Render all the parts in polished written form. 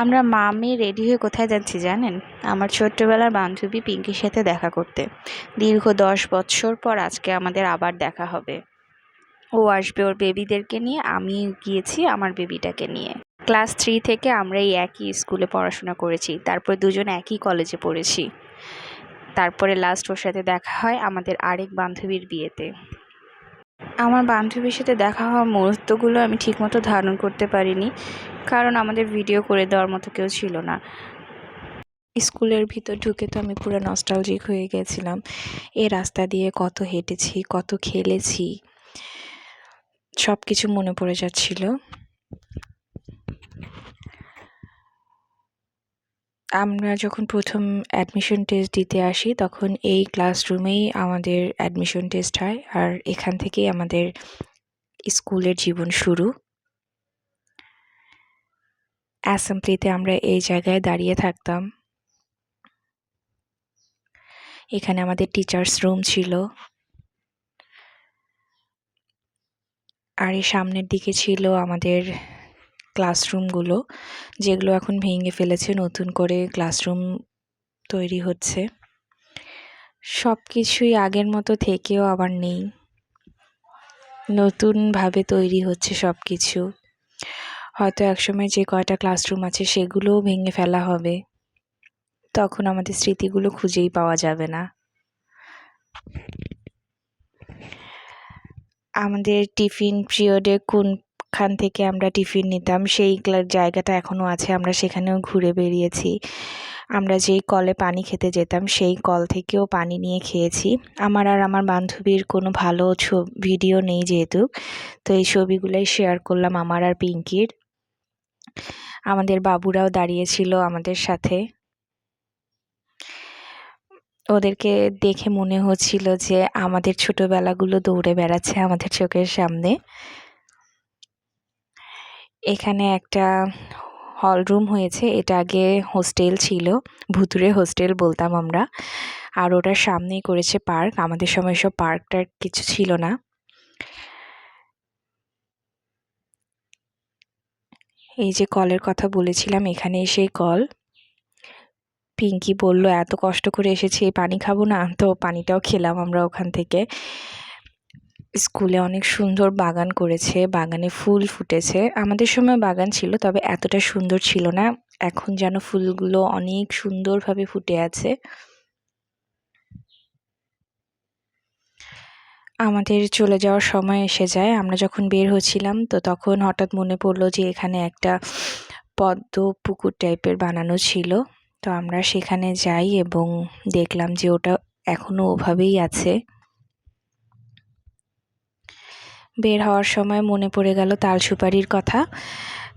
আমরা মেয়ে রেডি হয়ে কোথায় যাচ্ছি জানেন? আমার ছোট্টবেলার বান্ধবী পিঙ্কির সাথে দেখা করতে। দীর্ঘ 10 বছর পর আজকে আমাদের আবার দেখা হবে। ও আসবে ওর বেবিদেরকে নিয়ে, আমি গিয়েছি আমার বেবিটাকে নিয়ে। ক্লাস 3 থেকে আমরা এই একই স্কুলে পড়াশোনা করেছি, তারপর দুজন একই কলেজে পড়েছি। তারপরে লাস্ট ওর সাথে দেখা হয় আমাদের আরেক বান্ধবীর বিয়েতে। আমার বান্ধবীর সাথে দেখা হওয়া মুহূর্তগুলো আমি ঠিকমতো ধারণ করতে পারিনি, কারণ আমাদের ভিডিও করে দেওয়ার মতো কেউ ছিল না। স্কুলের ভিতর ঢুকে তো আমি পুরো নস্টালজিক হয়ে গেছিলাম। এই রাস্তা দিয়ে কত হেঁটেছি, কত খেলেছি, সব কিছু মনে পড়ে যাচ্ছিল। আমরা যখন প্রথম অ্যাডমিশন টেস্ট দিতে আসি তখন এই ক্লাসরুমেই আমাদের অ্যাডমিশন টেস্ট হয়, আর এখান থেকেই আমাদের স্কুলের জীবন শুরু। অ্যাসেম্বলিতে আমরা এই জায়গায় দাঁড়িয়ে থাকতাম। এখানে আমাদের টিচার্স রুম ছিল, আর এই সামনের দিকে ছিল আমাদের ক্লাসরুমগুলো, যেগুলো এখন ভেঙে ফেলেছে, নতুন করে ক্লাসরুম তৈরি হচ্ছে। সব কিছুই আগের মতো থেকেও আবার নেই, নতুনভাবে তৈরি হচ্ছে সব কিছু। হয়তো একসময় যে কয়টা ক্লাসরুম আছে সেগুলোও ভেঙে ফেলা হবে, তখন আমাদের স্মৃতিগুলো খুঁজেই পাওয়া যাবে না। আমাদের টিফিন পিরিয়ডে কোনখান থেকে আমরা টিফিন নিতাম সেই জায়গাটা এখনও আছে, আমরা সেখানেও ঘুরে বেরিয়েছি। আমরা যেই কলে পানি খেতে যেতাম সেই কল থেকেও পানি নিয়ে খেয়েছি। আমার আর আমার বান্ধবীর কোনো ভালো ভিডিও নেই যেহেতু, তো এই ছবিগুলোই শেয়ার করলাম আমার আর পিঙ্কির। আমাদের বাবুরাও দাঁড়িয়েছিল আমাদের সাথে। ওদেরকে দেখে মনে হচ্ছিল যে আমাদের ছোটবেলাগুলো দৌড়ে বেড়াচ্ছে আমাদের চোখের সামনে। এখানে একটা হল রুম হয়েছে, এটা আগে হোস্টেল ছিল, ভুতুড়ে হোস্টেল বলতাম আমরা। আর ওটার সামনেই করেছে পার্ক, আমাদের সময় সব পার্কটার কিছু ছিল না। এই যে কলের কথা বলেছিলাম, এখানে সেই কল। পিঙ্কি বলল এত কষ্ট করে এসেছি, পানি খাবো না, তো পানিটাও খেলাম আমরা ওখান থেকে। স্কুলে অনেক সুন্দর বাগান করেছে, বাগানে ফুল ফুটেছে। আমাদের সময় বাগান ছিল, তবে এতটা সুন্দর ছিল না। এখন যেন ফুলগুলো অনেক সুন্দরভাবে ফুটে আছে। আমাদের চলে যাওয়ার সময় এসে যায়। আমরা যখন বের হচ্ছিলাম তো তখন হঠাৎ মনে পড়লো যে এখানে একটা পদ্ম পুকুর টাইপের বানানো ছিল। তো আমরা সেখানে যাই এবং দেখলাম যে ওটা এখনো ওভাবেই আছে। বের হওয়ার সময় মনে পড়ে গেল তাল সুপারির কথা,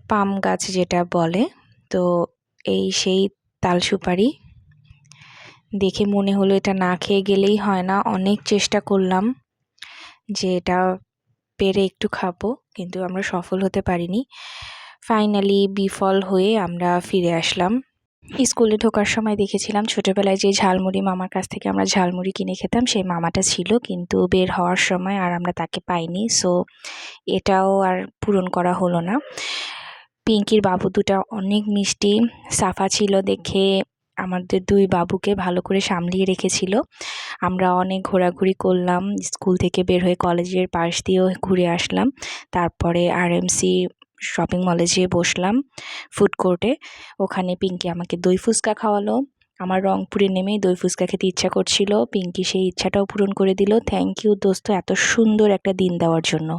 পাম গাছ যেটা বলে। তো এই সেই তাল সুপারি দেখে মনে হলো এটা না খেয়ে গেলেই হয় না। অনেক চেষ্টা করলাম যে এটা পেরে একটু খাবো, কিন্তু আমরা সফল হতে পারিনি। ফাইনালি বিফল হয়ে আমরা ফিরে আসলাম। স্কুলে ঢোকার সময় দেখেছিলাম ছোটবেলায় যে ঝালমুড়ি মামার কাছ থেকে আমরা ঝালমুড়ি কিনে খেতাম, সেই মামাটা ছিল, কিন্তু বের হওয়ার সময় আর আমরা তাকে পাইনি। সো এটাও আর পূরণ করা হলো না। পিঙ্কির বাবু দুটা অনেক মিষ্টি, সাফা ছিল দেখে আমাদের দুই বাবুকে ভালো করে সামলিয়ে রেখেছিল। আমরা অনেক ঘোরাঘুরি করলাম, স্কুল থেকে বের হয়ে কলেজের পাশ দিয়েও ঘুরে আসলাম। তারপরে আরএমসি শপিং মলে যেয়ে বসলাম ফুড কোর্টে। ওখানে পিঙ্কি আমাকে দই ফুচকা খাওয়ালো। আমার রংপুরে নেমেই দই ফুচকা খেতে ইচ্ছা করছিল, পিঙ্কি সেই ইচ্ছাটাও পূরণ করে দিল। থ্যাংক ইউ দোস্ত, এত সুন্দর একটা দিন দেওয়ার জন্য।